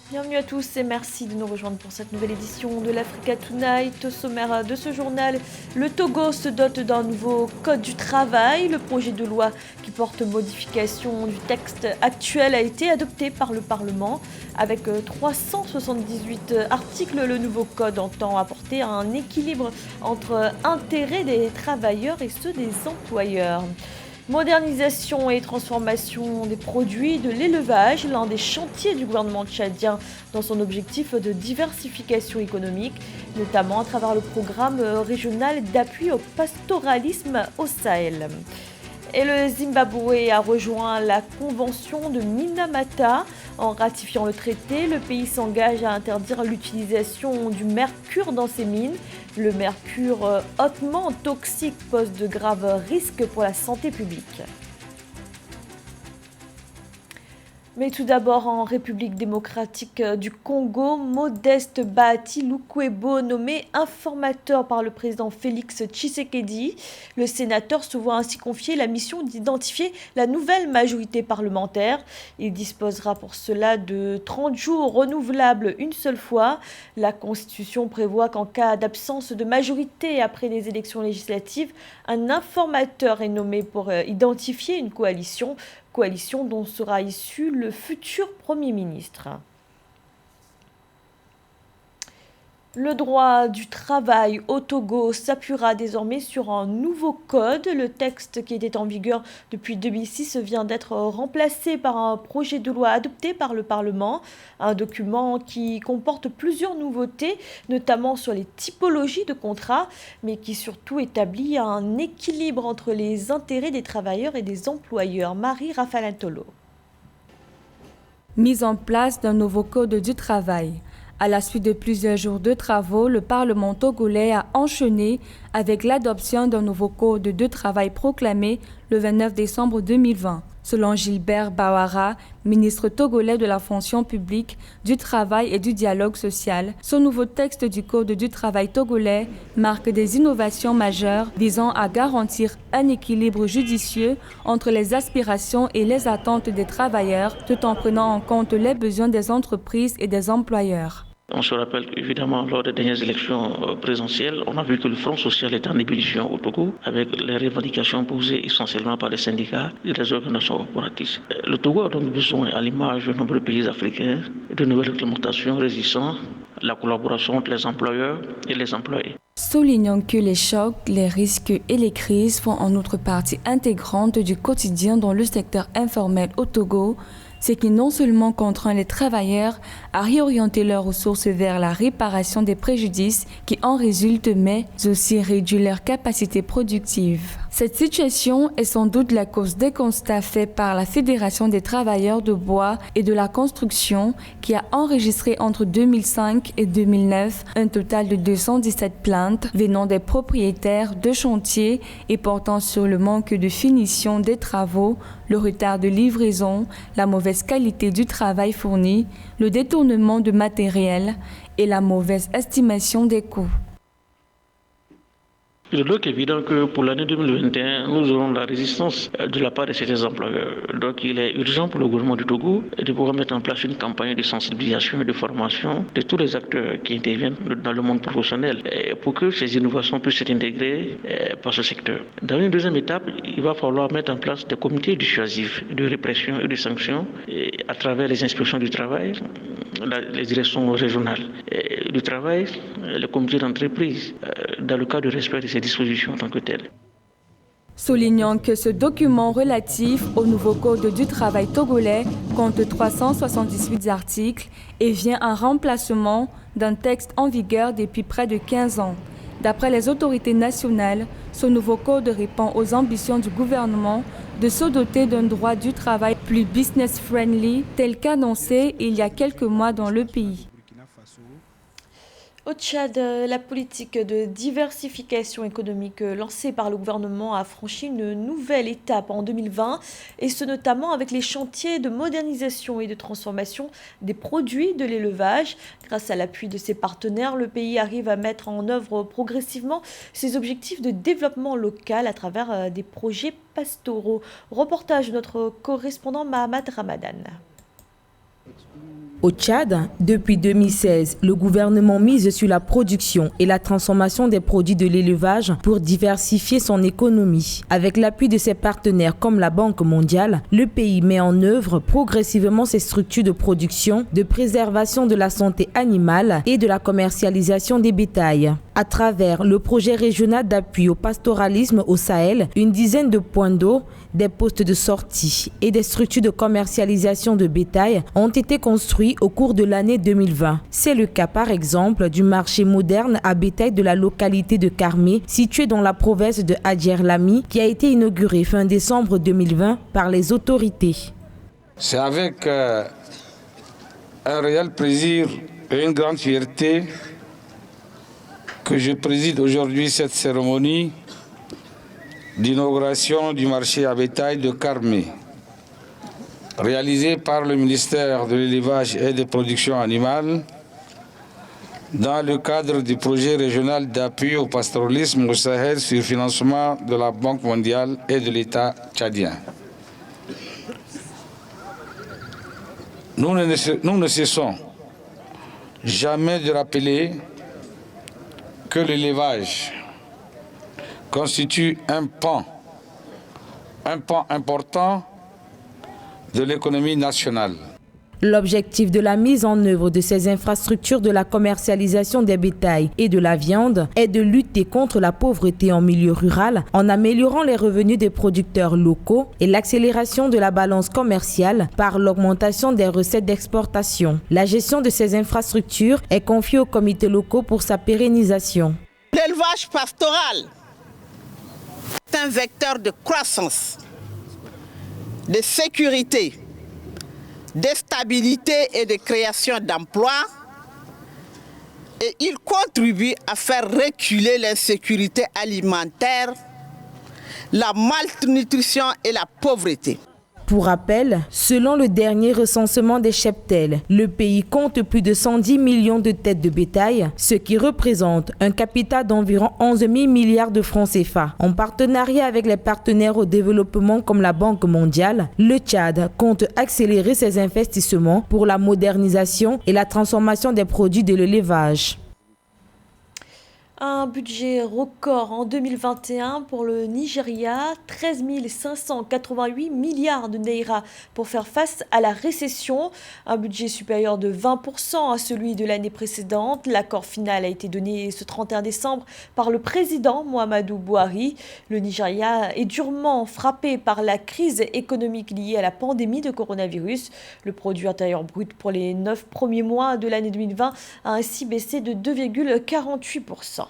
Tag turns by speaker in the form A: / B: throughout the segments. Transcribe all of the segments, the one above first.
A: Bienvenue à tous et merci de nous rejoindre pour cette nouvelle édition de l'Africa Tonight. Au sommaire de ce journal, le Togo se dote d'un nouveau code du travail. Le projet de loi qui porte modification du texte actuel a été adopté par le Parlement. Avec 378 articles, le nouveau code entend apporter un équilibre entre intérêts des travailleurs et ceux des employeurs. Modernisation et transformation des produits de l'élevage, l'un des chantiers du gouvernement tchadien dans son objectif de diversification économique, notamment à travers le programme régional d'appui au pastoralisme au Sahel. Et le Zimbabwe a rejoint la convention de Minamata. En ratifiant le traité, le pays s'engage à interdire l'utilisation du mercure dans ses mines. Le mercure hautement toxique pose de graves risques pour la santé publique. Mais tout d'abord, en République démocratique du Congo, Modeste Bahati Lukwebo, nommé informateur par le président Félix Tshisekedi. Le sénateur se voit ainsi confier la mission d'identifier la nouvelle majorité parlementaire. Il disposera pour cela de 30 jours renouvelables une seule fois. La Constitution prévoit qu'en cas d'absence de majorité après les élections législatives, un informateur est nommé pour identifier une coalition dont sera issu le futur Premier ministre. Le droit du travail au Togo s'appuiera désormais sur un nouveau code. Le texte qui était en vigueur depuis 2006 vient d'être remplacé par un projet de loi adopté par le Parlement. Un document qui comporte plusieurs nouveautés, notamment sur les typologies de contrats, mais qui surtout établit un équilibre entre les intérêts des travailleurs et des employeurs. Marie Rafalantolo.
B: Mise en place d'un nouveau code du travail. À la suite de plusieurs jours de travaux, le Parlement togolais a enchaîné avec l'adoption d'un nouveau code de travail proclamé le 29 décembre 2020. Selon Gilbert Bawara, ministre togolais de la fonction publique, du travail et du dialogue social, ce nouveau texte du Code du travail togolais marque des innovations majeures visant à garantir un équilibre judicieux entre les aspirations et les attentes des travailleurs, tout en prenant en compte les besoins des entreprises et des employeurs.
C: On se rappelle évidemment lors des dernières élections présidentielles, on a vu que le Front social est en ébullition au Togo avec les revendications posées essentiellement par les syndicats et les organisations corporatistes. Le Togo a donc besoin, à l'image de nombreux pays africains, de nouvelles réglementations régissant la collaboration entre les employeurs et les employés.
B: Soulignons que les chocs, les risques et les crises font en outre partie intégrante du quotidien dans le secteur informel au Togo, ce qui non seulement contraint les travailleurs à réorienter leurs ressources vers la réparation des préjudices qui en résultent, mais aussi réduit leur capacité productive. Cette situation est sans doute la cause des constats faits par la Fédération des travailleurs de bois et de la construction qui a enregistré entre 2005 et 2009 un total de 217 plaintes venant des propriétaires de chantiers et portant sur le manque de finition des travaux, le retard de livraison, la mauvaise qualité du travail fourni, le détournement de matériel et la mauvaise estimation des coûts.
C: Il est donc évident que pour l'année 2021, nous aurons la résistance de la part de certains employeurs. Donc il est urgent pour le gouvernement du Togo de pouvoir mettre en place une campagne de sensibilisation et de formation de tous les acteurs qui interviennent dans le monde professionnel pour que ces innovations puissent être intégrées par ce secteur. Dans une deuxième étape, il va falloir mettre en place des comités dissuasifs de répression et de sanctions à travers les inspections du travail, les directions régionales du travail, les comités d'entreprise, dans le cas de respect de ces dispositions en tant que telles.
B: Soulignons que ce document relatif au nouveau Code du travail togolais compte 378 articles et vient en remplacement d'un texte en vigueur depuis près de 15 ans. D'après les autorités nationales, ce nouveau code répond aux ambitions du gouvernement de se doter d'un droit du travail plus business-friendly, tel qu'annoncé il y a quelques mois dans le pays.
A: Au Tchad, la politique de diversification économique lancée par le gouvernement a franchi une nouvelle étape en 2020, et ce notamment avec les chantiers de modernisation et de transformation des produits de l'élevage. Grâce à l'appui de ses partenaires, le pays arrive à mettre en œuvre progressivement ses objectifs de développement local à travers des projets pastoraux. Reportage de notre correspondant Mahamad Ramadan.
D: Au Tchad, depuis 2016, le gouvernement mise sur la production et la transformation des produits de l'élevage pour diversifier son économie. Avec l'appui de ses partenaires comme la Banque mondiale, le pays met en œuvre progressivement ses structures de production, de préservation de la santé animale et de la commercialisation des bétails. À travers le projet régional d'appui au pastoralisme au Sahel, une dizaine de points d'eau, des postes de sortie et des structures de commercialisation de bétail ont été construits au cours de l'année 2020. C'est le cas par exemple du marché moderne à bétail de la localité de Karmé, situé dans la province de Adjer-Lami, qui a été inauguré fin décembre 2020 par les autorités.
E: C'est avec un réel plaisir et une grande fierté que je préside aujourd'hui cette cérémonie d'inauguration du marché à bétail de Karmé, réalisé par le ministère de l'Élevage et des Productions Animales dans le cadre du projet régional d'appui au pastoralisme au Sahel sur financement de la Banque mondiale et de l'État tchadien. Nous ne cessons jamais de rappeler que l'élevage constitue un pan important de l'économie nationale.
D: L'objectif de la mise en œuvre de ces infrastructures de la commercialisation des bétails et de la viande est de lutter contre la pauvreté en milieu rural en améliorant les revenus des producteurs locaux et l'accélération de la balance commerciale par l'augmentation des recettes d'exportation. La gestion de ces infrastructures est confiée aux comités locaux pour sa pérennisation.
F: L'élevage pastoral est un vecteur de croissance, de sécurité, de stabilité et de création d'emplois, et il contribue à faire reculer l'insécurité alimentaire, la malnutrition et la pauvreté.
D: Pour rappel, selon le dernier recensement des cheptels, le pays compte plus de 110 millions de têtes de bétail, ce qui représente un capital d'environ 11 000 milliards de francs CFA. En partenariat avec les partenaires au développement comme la Banque mondiale, le Tchad compte accélérer ses investissements pour la modernisation et la transformation des produits de l'élevage.
A: Un budget record en 2021 pour le Nigeria, 13 588 milliards de naira pour faire face à la récession, un budget supérieur de 20% à celui de l'année précédente. L'accord final a été donné ce 31 décembre par le président Muhammadu Buhari. Le Nigeria est durement frappé par la crise économique liée à la pandémie de coronavirus. Le produit intérieur brut pour les 9 premiers mois de l'année 2020 a ainsi baissé de 2,48%.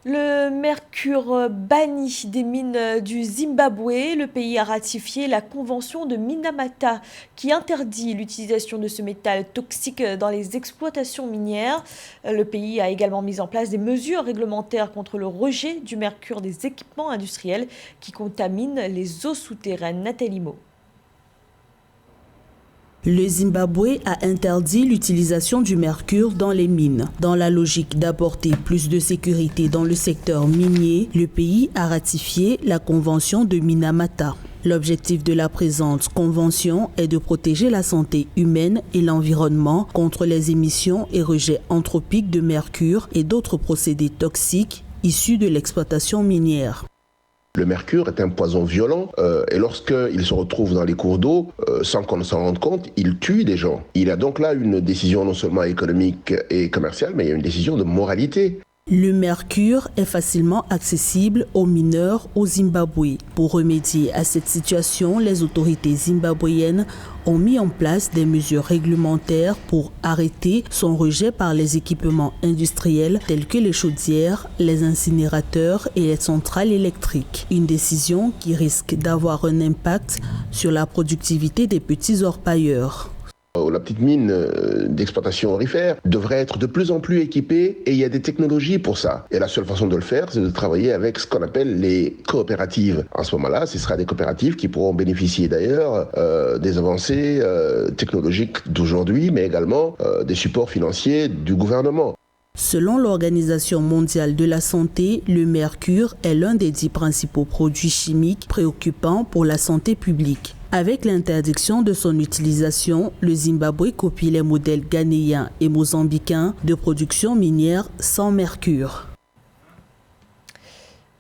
A: Le mercure banni des mines du Zimbabwe. Le pays a ratifié la convention de Minamata qui interdit l'utilisation de ce métal toxique dans les exploitations minières. Le pays a également mis en place des mesures réglementaires contre le rejet du mercure des équipements industriels qui contaminent les eaux souterraines. Nathalie Mo.
G: Le Zimbabwe a interdit l'utilisation du mercure dans les mines. Dans la logique d'apporter plus de sécurité dans le secteur minier, le pays a ratifié la convention de Minamata. L'objectif de la présente convention est de protéger la santé humaine et l'environnement contre les émissions et rejets anthropiques de mercure et d'autres procédés toxiques issus de l'exploitation minière.
H: Le mercure est un poison violent et lorsqu'il se retrouve dans les cours d'eau, sans qu'on s'en rende compte, il tue des gens. Il y a donc là une décision non seulement économique et commerciale, mais il y a une décision de moralité.
G: Le mercure est facilement accessible aux mineurs au Zimbabwe. Pour remédier à cette situation, les autorités zimbabwéennes ont mis en place des mesures réglementaires pour arrêter son rejet par les équipements industriels tels que les chaudières, les incinérateurs et les centrales électriques. Une décision qui risque d'avoir un impact sur la productivité des petits orpailleurs.
H: La petite mine d'exploitation aurifère devrait être de plus en plus équipée et il y a des technologies pour ça. Et la seule façon de le faire, c'est de travailler avec ce qu'on appelle les coopératives. En ce moment-là, ce sera des coopératives qui pourront bénéficier d'ailleurs des avancées technologiques d'aujourd'hui, mais également des supports financiers du gouvernement.
G: Selon l'Organisation mondiale de la santé, le mercure est l'un des 10 principaux produits chimiques préoccupants pour la santé publique. Avec l'interdiction de son utilisation, le Zimbabwe copie les modèles ghanéens et mozambicains de production minière sans mercure.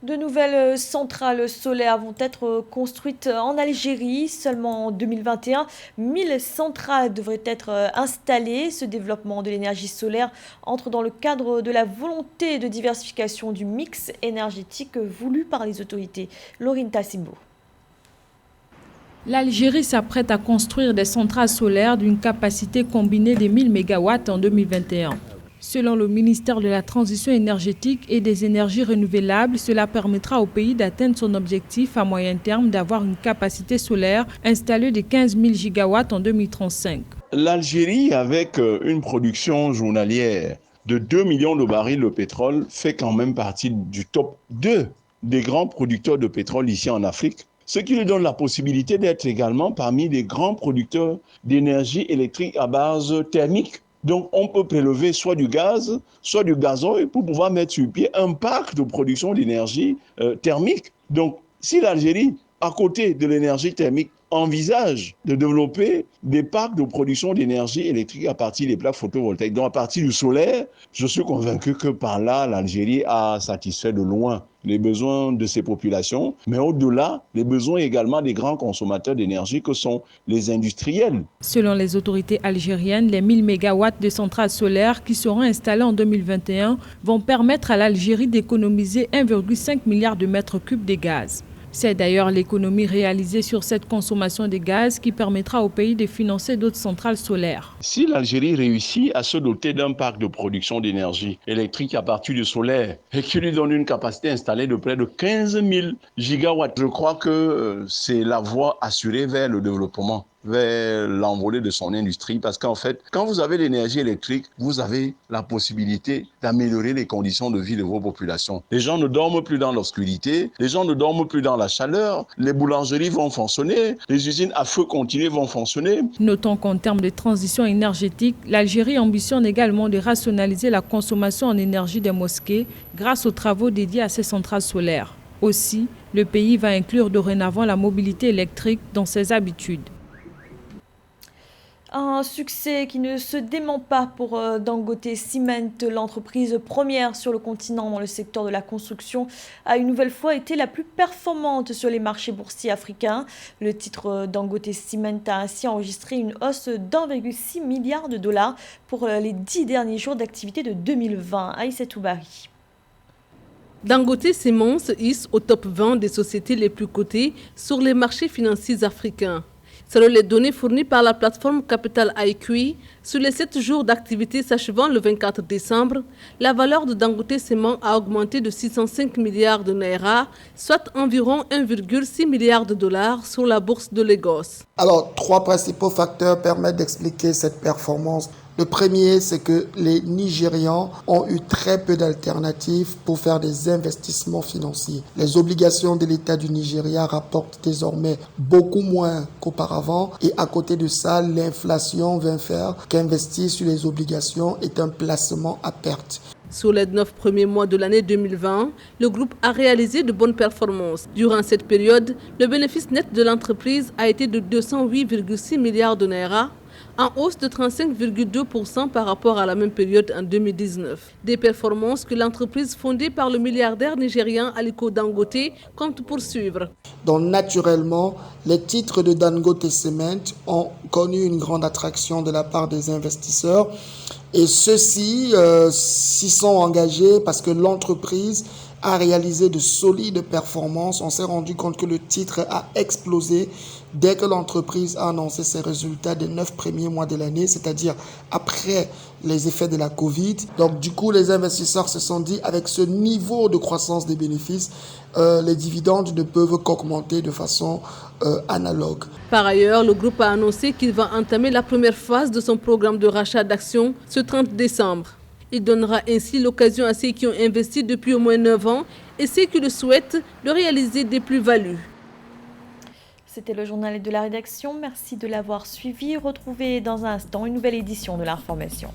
A: De nouvelles centrales solaires vont être construites en Algérie. Seulement en 2021, 1000 centrales devraient être installées. Ce développement de l'énergie solaire entre dans le cadre de la volonté de diversification du mix énergétique voulu par les autorités. Laurine Tassimbo.
I: L'Algérie s'apprête à construire des centrales solaires d'une capacité combinée de 1000 MW en 2021. Selon le ministère de la Transition énergétique et des énergies renouvelables, cela permettra au pays d'atteindre son objectif à moyen terme d'avoir une capacité solaire installée de 15 000 gigawatts en 2035.
J: L'Algérie, avec une production journalière de 2 millions de barils de pétrole, fait quand même partie du top 2 des grands producteurs de pétrole ici en Afrique, ce qui lui donne la possibilité d'être également parmi les grands producteurs d'énergie électrique à base thermique. Donc, on peut prélever soit du gaz, soit du gazoil pour pouvoir mettre sur pied un parc de production d'énergie thermique. Donc, si l'Algérie, à côté de l'énergie thermique, envisage de développer des parcs de production d'énergie électrique à partir des plaques photovoltaïques, donc à partir du solaire, je suis convaincu que par là, l'Algérie a satisfait de loin les besoins de ses populations, mais au-delà, les besoins également des grands consommateurs d'énergie que sont les industriels.
I: Selon les autorités algériennes, les 1000 MW de centrales solaires qui seront installées en 2021 vont permettre à l'Algérie d'économiser 1,5 milliard de mètres cubes de gaz. C'est d'ailleurs l'économie réalisée sur cette consommation de gaz qui permettra au pays de financer d'autres centrales solaires.
J: Si l'Algérie réussit à se doter d'un parc de production d'énergie électrique à partir du solaire et qui lui donne une capacité installée de près de 15 000 gigawatts, je crois que c'est la voie assurée vers le développement, vers l'envolée de son industrie. Parce qu'en fait, quand vous avez l'énergie électrique, vous avez la possibilité d'améliorer les conditions de vie de vos populations. Les gens ne dorment plus dans l'obscurité, les gens ne dorment plus dans la chaleur, les boulangeries vont fonctionner, les usines à feu continu vont fonctionner.
I: Notons qu'en termes de transition énergétique, l'Algérie ambitionne également de rationaliser la consommation en énergie des mosquées grâce aux travaux dédiés à ces centrales solaires. Aussi, le pays va inclure dorénavant la mobilité électrique dans ses habitudes.
A: Un succès qui ne se dément pas pour Dangote Cement. L'entreprise première sur le continent dans le secteur de la construction a une nouvelle fois été la plus performante sur les marchés boursiers africains. Le titre Dangote Cement a ainsi enregistré une hausse d'1,6 milliard de dollars pour les 10 derniers jours d'activité de 2020. Aïssatou Bari.
K: Dangote Cement se hisse au top 20 des sociétés les plus cotées sur les marchés financiers africains. Selon les données fournies par la plateforme Capital IQ, sur les 7 jours d'activité s'achevant le 24 décembre, la valeur de Dangote Cement a augmenté de 605 milliards de naira, soit environ 1,6 milliard de dollars sur la bourse de Lagos.
L: Alors, 3 principaux facteurs permettent d'expliquer cette performance. Le premier, c'est que les Nigérians ont eu très peu d'alternatives pour faire des investissements financiers. Les obligations de l'État du Nigeria rapportent désormais beaucoup moins qu'auparavant. Et à côté de ça, l'inflation vient faire qu'investir sur les obligations est un placement à perte.
K: Sur les 9 premiers mois de l'année 2020, le groupe a réalisé de bonnes performances. Durant cette période, le bénéfice net de l'entreprise a été de 208,6 milliards de naira, en hausse de 35,2% par rapport à la même période en 2019. Des performances que l'entreprise fondée par le milliardaire nigérian Aliko Dangote compte poursuivre.
L: Donc naturellement, les titres de Dangote Cement ont connu une grande attraction de la part des investisseurs et ceux-ci s'y sont engagés parce que l'entreprise a réalisé de solides performances. On s'est rendu compte que le titre a explosé dès que l'entreprise a annoncé ses résultats des 9 premiers mois de l'année, c'est-à-dire après les effets de la Covid. Donc du coup, les investisseurs se sont dit, avec ce niveau de croissance des bénéfices, les dividendes ne peuvent qu'augmenter de façon analogue.
K: Par ailleurs, le groupe a annoncé qu'il va entamer la première phase de son programme de rachat d'actions ce 30 décembre. Il donnera ainsi l'occasion à ceux qui ont investi depuis au moins 9 ans et ceux qui le souhaitent de réaliser des plus-values.
A: C'était le journal de la rédaction. Merci de l'avoir suivi. Retrouvez dans un instant une nouvelle édition de l'information.